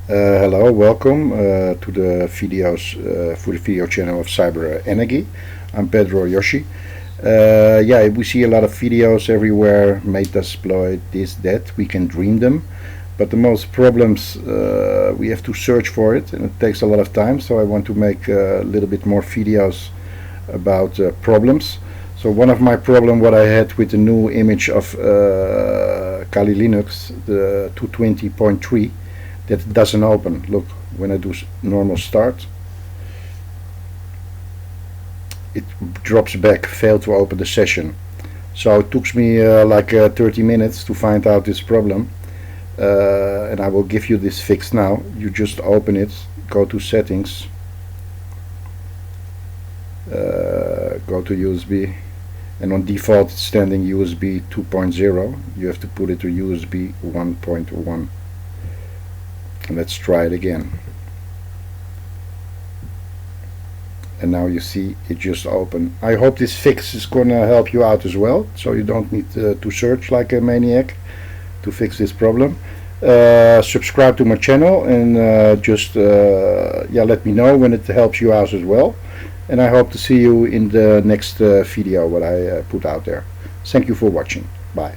Hello, welcome to the videos for the video channel of Cyber Anarchy. I'm Pedro Yoshi. Yeah, we see a lot of videos everywhere, Metasploit, this, that. We can dream them, but the most problems we have to search for it, and it takes a lot of time. So I want to make a little bit more videos about problems. So one of my problem what I had with the new image of Kali Linux, the 220.3, that doesn't open. Look, when I do normal start, it drops back, failed to open the session. So it took me like 30 minutes to find out this problem, and I will give you this fix now. You just open it, go to settings, go to USB, and on default it's standing USB 2.0. You have to put it to USB 1.1. And let's try it again. And now you see it just opened. I hope this fix is gonna help you out as well, so you don't need to search like a maniac to fix this problem. Subscribe to my channel and just yeah, let me know when it helps you out as well. And I hope to see you in the next video what I put out there. Thank you for watching. Bye.